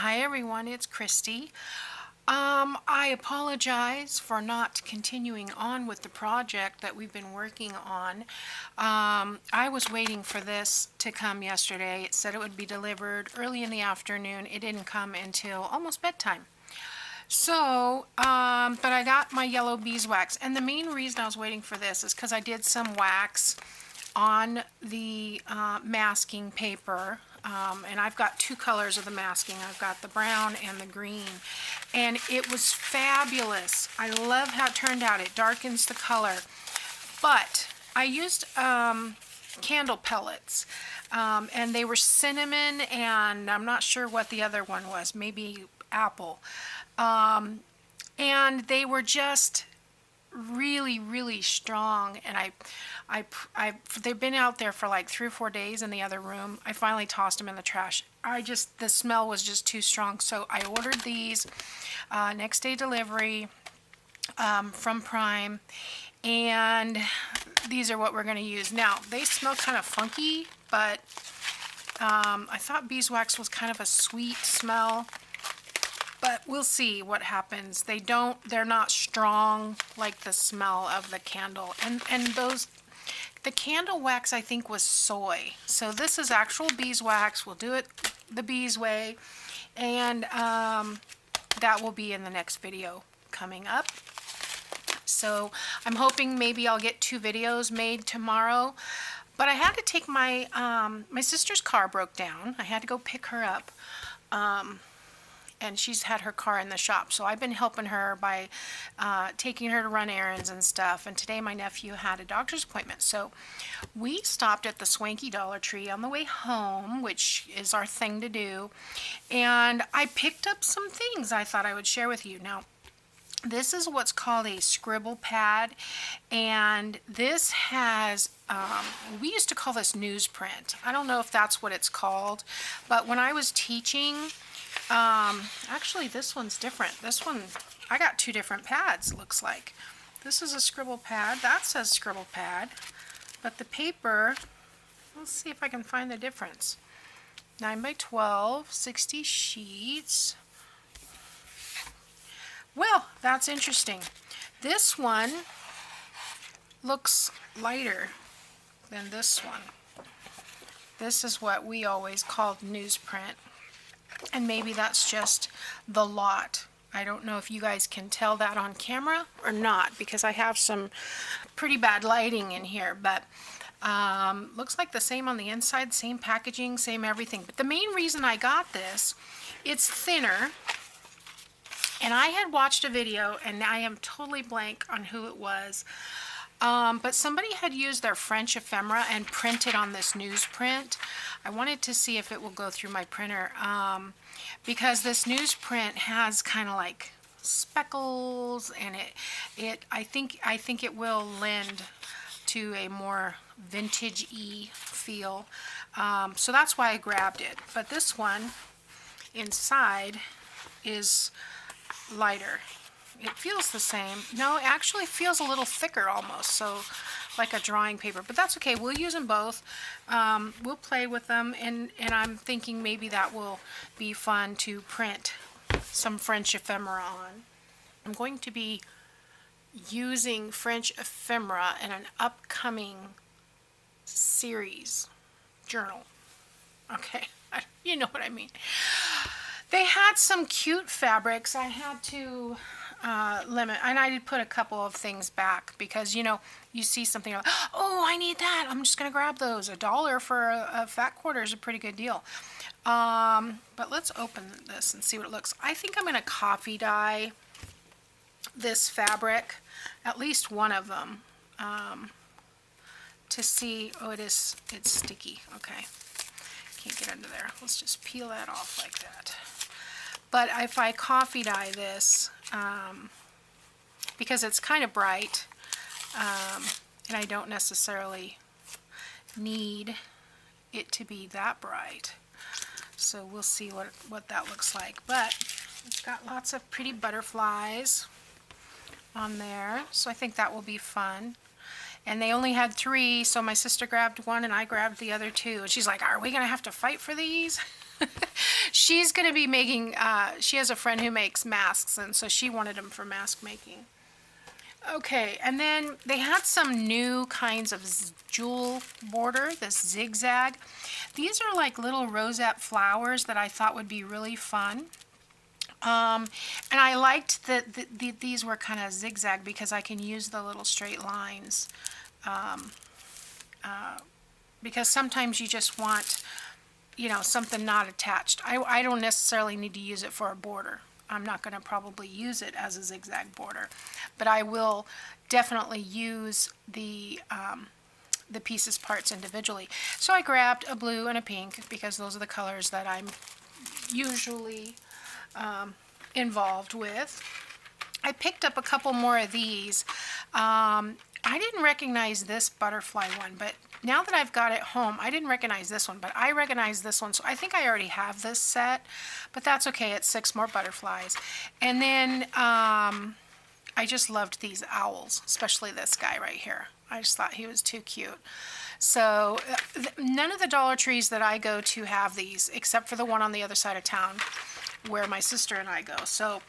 Hi everyone, it's Kristi. I apologize for not continuing on with the project that we've been working on. I was waiting for this to come yesterday. It said it would be delivered early in the afternoon. It didn't come until almost bedtime. So, but I got my yellow beeswax, and the main reason I was waiting for this is because I did some wax on the masking paper, and I've got two colors of the masking. I've got the brown and the green, and it was fabulous. I love how it turned out. It darkens the color, but I used candle pellets, and they were cinnamon, and I'm not sure what the other one was, maybe apple, and they were just really strong, and they've been out there for like 3 or 4 days in the other room. I finally tossed them in the trash. The smell was just too strong, so I ordered these next day delivery from Prime, and these are what we're going to use. Now they smell kind of funky, but I thought beeswax was kind of a sweet smell, but we'll see what happens. They're not strong like the smell of the candle. And the candle wax I think was soy. So this is actual beeswax. We'll do it the bees way. And that will be in the next video coming up. So I'm hoping maybe I'll get 2 videos made tomorrow. But I had to take my sister's car broke down. I had to go pick her up. And she's had her car in the shop, so I've been helping her by taking her to run errands and stuff. And today my nephew had a doctor's appointment, so we stopped at the swanky Dollar Tree on the way home, which is our thing to do, and I picked up some things I thought I would share with you. Now, this is what's called a scribble pad, and this has, we used to call this newsprint. I don't know if that's what it's called, but when I was teaching, actually this one's different. This one, I got 2 different pads, it looks like. This is a scribble pad. That says scribble pad. But the paper, let's see if I can find the difference. 9 by 12, 60 sheets. Well, that's interesting. This one looks lighter than this one. This is what we always called newsprint. And maybe that's just the lot. I don't know if you guys can tell that on camera or not, because I have some pretty bad lighting in here, but looks like the same on the inside, same packaging, same everything. But the main reason I got this, it's thinner, and I had watched a video, and I am totally blank on who it was, but somebody had used their French ephemera and printed on this newsprint. I wanted to see if it will go through my printer, because this newsprint has kind of like speckles, and I think it will lend to a more vintage-y feel. So that's why I grabbed it. But this one inside is lighter. It feels the same. No, it actually feels a little thicker almost, so like a drawing paper, but that's okay. We'll use them both. We'll play with them, and I'm thinking maybe that will be fun to print some French ephemera on. I'm going to be using French ephemera in an upcoming series journal. Okay, you know what I mean. They had some cute fabrics. I had to limit, and I did put a couple of things back because, you know, you see something like, oh, I need that, I'm just gonna grab those. $1 for a fat quarter is a pretty good deal. But let's open this and see what it looks. I think I'm gonna coffee dye this fabric, at least one of them, to see. Oh, it's sticky. Okay, can't get under there. Let's just peel that off like that. But if I coffee dye this, because it's kind of bright, and I don't necessarily need it to be that bright, so we'll see what that looks like. But it's got lots of pretty butterflies on there, so I think that will be fun. And they only had 3, so my sister grabbed one and I grabbed the other 2, and she's like, are we gonna have to fight for these? She's going to be making, she has a friend who makes masks, and so she wanted them for mask making. Okay, and then they had some new kinds of jewel border, this zigzag. These are like little rosette flowers that I thought would be really fun. And I liked that these were kind of zigzag because I can use the little straight lines. Because sometimes you just want, you know, something not attached. I don't necessarily need to use it for a border. I'm not going to probably use it as a zigzag border, but I will definitely use the pieces parts individually. So I grabbed a blue and a pink because those are the colors that I'm usually involved with. I picked up a couple more of these. I didn't recognize this butterfly one, but now that I've got it home, I didn't recognize this one, but I recognize this one. So I think I already have this set, but that's okay. It's 6 more butterflies. And then I just loved these owls, especially this guy right here. I just thought he was too cute. So none of the Dollar Trees that I go to have these, except for the one on the other side of town where my sister and I go. So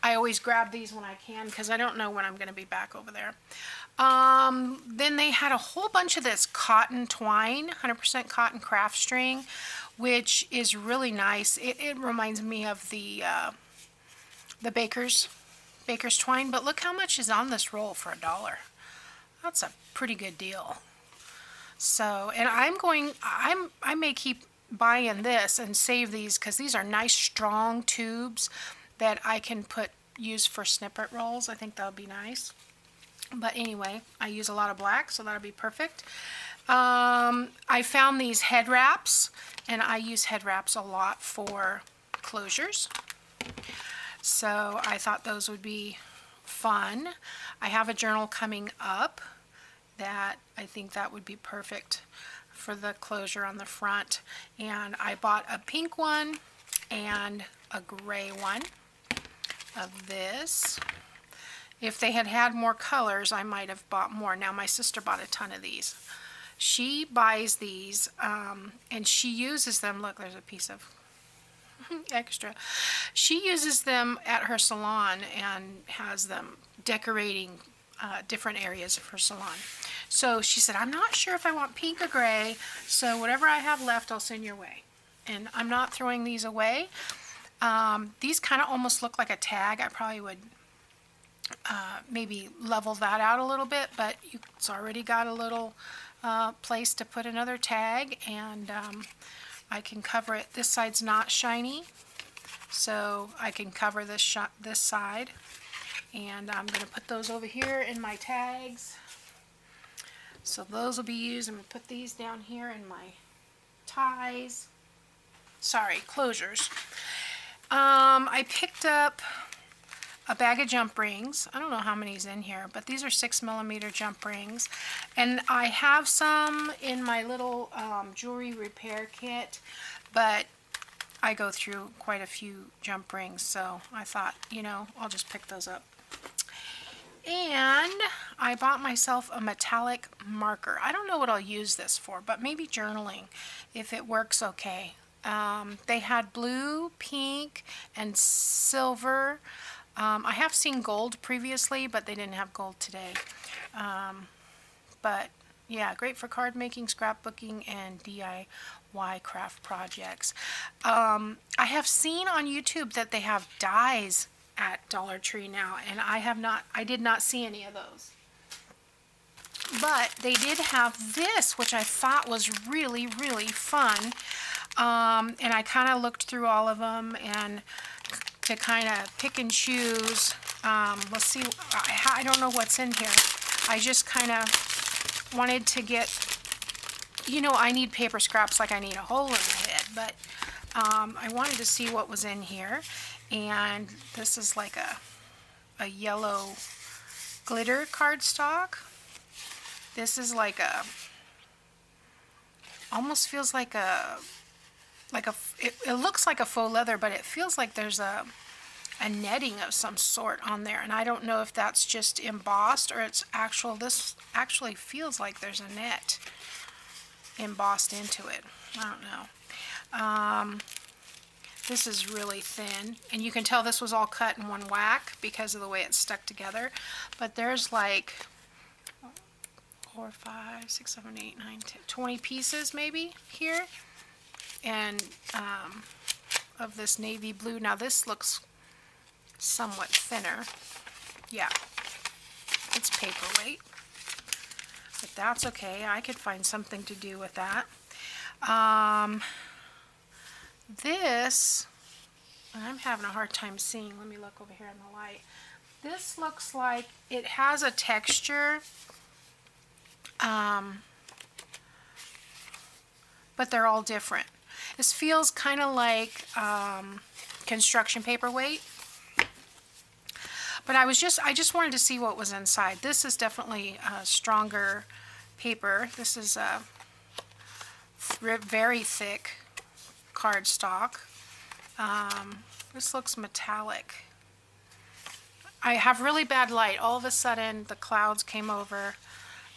I always grab these when I can because I don't know when I'm going to be back over there. Then they had a whole bunch of this cotton twine, 100% cotton craft string, which is really nice. It reminds me of the baker's twine, but look how much is on this roll for $1. That's a pretty good deal. So, and I may keep buying this and save these because these are nice strong tubes that I can use for snippet rolls. I think that would be nice. But anyway, I use a lot of black, so that'll be perfect. I found these head wraps, and I use head wraps a lot for closures. So I thought those would be fun. I have a journal coming up that I think that would be perfect for the closure on the front. And I bought a pink one and a gray one of this. If they had had more colors, I might have bought more. Now, my sister bought a ton of these. She buys these, and she uses them. Look, there's a piece of extra. She uses them at her salon and has them decorating different areas of her salon. So she said, I'm not sure if I want pink or gray, so whatever I have left, I'll send your way. And I'm not throwing these away. These kind of almost look like a tag. I probably would maybe level that out a little bit, but it's already got a little place to put another tag, and I can cover it. This side's not shiny, so I can cover this side, and I'm going to put those over here in my tags. So those will be used. I'm going to put these down here in my ties. Sorry, closures. I picked up a bag of jump rings. I don't know how many's in here, but these are 6mm jump rings. And I have some in my little jewelry repair kit, but I go through quite a few jump rings, so I thought, you know, I'll just pick those up. And I bought myself a metallic marker. I don't know what I'll use this for, but maybe journaling, if it works okay. They had blue, pink, and silver. I have seen gold previously, but they didn't have gold today. But yeah, great for card making, scrapbooking, and DIY craft projects. I have seen on YouTube that they have dies at Dollar Tree now, and I did not see any of those. But they did have this, which I thought was really, really fun. And I kind of looked through all of them and to kind of pick and choose. Let's see, I don't know what's in here. I just kind of wanted to get, you know, I need paper scraps like I need a hole in the head, but I wanted to see what was in here. And this is like a yellow glitter cardstock. This is like almost feels like it looks like a faux leather, but it feels like there's a netting of some sort on there, and I don't know if that's just embossed or it's actual. This actually feels like there's a net embossed into it. I don't know. This is really thin, and you can tell this was all cut in one whack because of the way it's stuck together. But there's like 4, 5, 6, 7, 8, 9, 10, 20 pieces maybe here, and of this navy blue. Now this looks somewhat thinner. Yeah, it's paperweight, but that's okay. I could find something to do with that. This, I'm having a hard time seeing. Let me look over here in the light. This looks like it has a texture, but they're all different. This feels kind of like construction paperweight. But I just wanted to see what was inside. This is definitely stronger paper. This is a very thick cardstock. This looks metallic. I have really bad light. All of a sudden the clouds came over,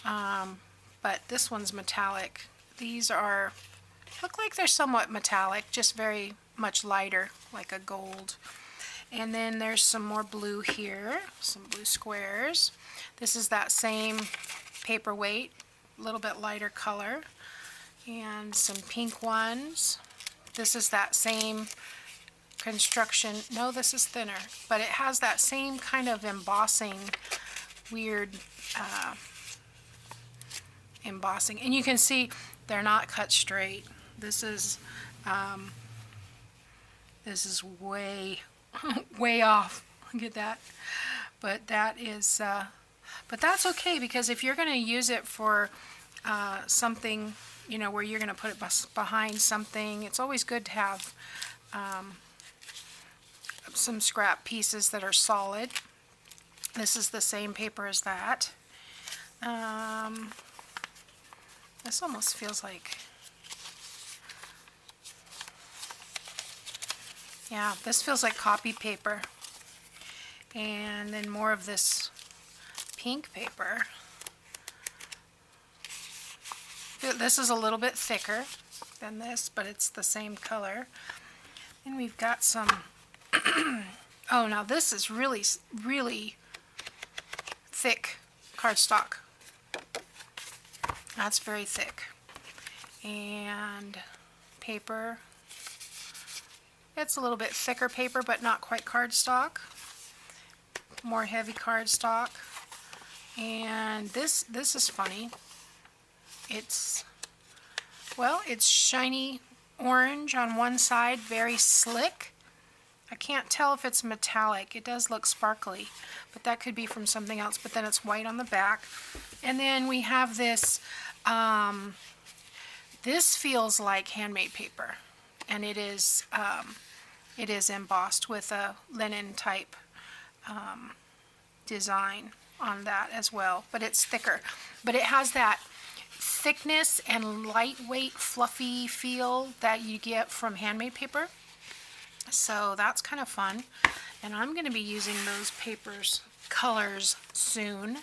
but this one's metallic. These look like they're somewhat metallic, just very much lighter, like a gold. And then there's some more blue here, some blue squares. This is that same paperweight, a little bit lighter color. And some pink ones. This is that same construction. No, this is thinner, but it has that same kind of embossing, weird embossing. And you can see they're not cut straight. This is way way off. Look at that. But that is but that's okay, because if you're going to use it for something, you know, where you're going to put it behind something, it's always good to have some scrap pieces that are solid. This is the same paper as that. This almost feels like, yeah, this feels like copy paper. And then more of this pink paper. This is a little bit thicker than this, but it's the same color. And we've got some, oh, now this is really, really thick cardstock. That's very thick. And paper. It's a little bit thicker paper, but not quite cardstock. More heavy cardstock. And this is funny. It's, well, it's shiny orange on one side, very slick. I can't tell if it's metallic. It does look sparkly, but that could be from something else. But then it's white on the back. And then we have this, this feels like handmade paper. And it is embossed with a linen type design on that as well. But it's thicker. But it has that thickness and lightweight, fluffy feel that you get from handmade paper. So that's kind of fun. And I'm going to be using those papers colors soon.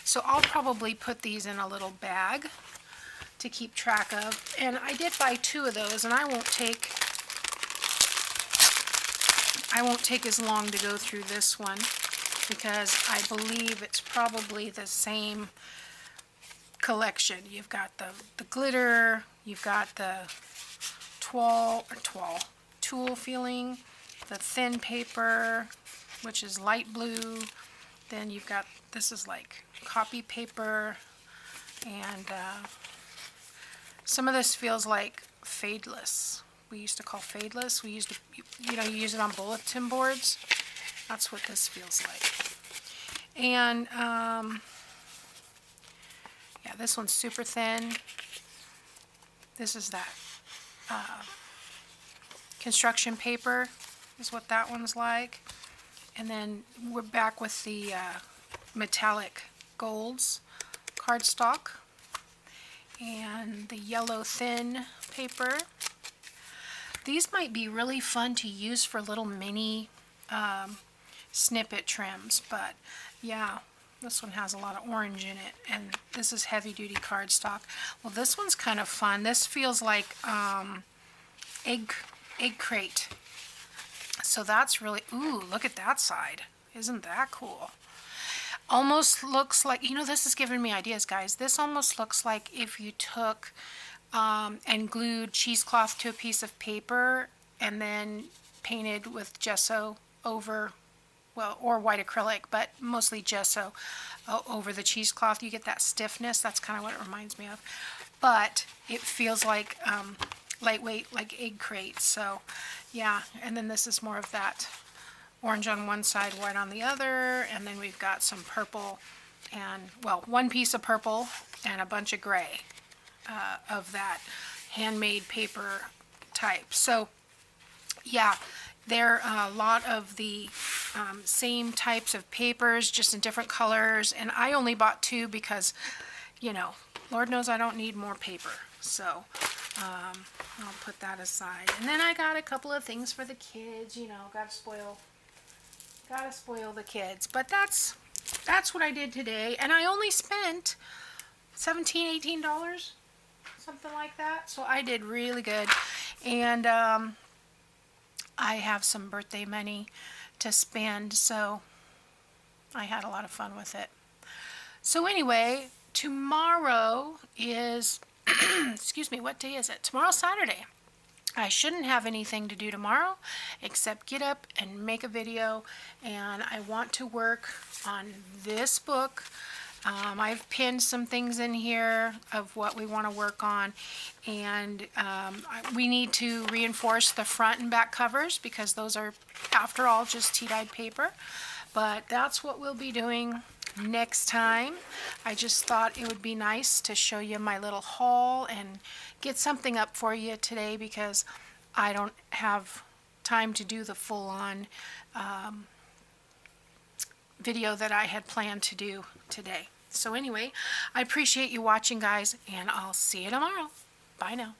So I'll probably put these in a little bag to keep track of. And I did buy 2 of those, and I won't take as long to go through this one, because I believe it's probably the same collection. You've got the glitter, you've got the tulle feeling, the thin paper, which is light blue. Then you've got, this is like copy paper, and some of this feels like fadeless. We used to call fadeless. We used to, you use it on bulletin boards. That's what this feels like. And yeah, this one's super thin. This is that construction paper is what that one's like. And then we're back with the metallic golds cardstock and the yellow thin paper. These might be really fun to use for little mini snippet trims, but yeah, this one has a lot of orange in it, and this is heavy duty cardstock. Well, this one's kind of fun. This feels like egg crate So that's really, ooh, look at that side. Isn't that cool? Almost looks like, you know, this is giving me ideas, guys. This almost looks like if you took and glued cheesecloth to a piece of paper and then painted with gesso over, well, or white acrylic, but mostly gesso over the cheesecloth. You get that stiffness. That's kind of what it reminds me of. But it feels like lightweight, like egg crates. So yeah, and then this is more of that orange on one side, white on the other, and then we've got some purple and, well, one piece of purple and a bunch of gray of that handmade paper type. So yeah, there are a lot of the same types of papers, just in different colors, and I only bought 2 because, you know, Lord knows I don't need more paper. So I'll put that aside. And then I got a couple of things for the kids, you know, gotta spoil the kids. But that's what I did today, and I only spent $17, $18, something like that. So I did really good, and I have some birthday money to spend, so I had a lot of fun with it. So anyway, tomorrow is excuse me, what day is it? Tomorrow's Saturday. I shouldn't have anything to do tomorrow except get up and make a video, and I want to work on this book. I've pinned some things in here of what we want to work on, and we need to reinforce the front and back covers because those are, after all, just tea-dyed paper. But that's what we'll be doing next time. I just thought it would be nice to show you my little haul and get something up for you today because I don't have time to do the full-on video that I had planned to do today. So anyway, I appreciate you watching, guys, and I'll see you tomorrow. Bye now.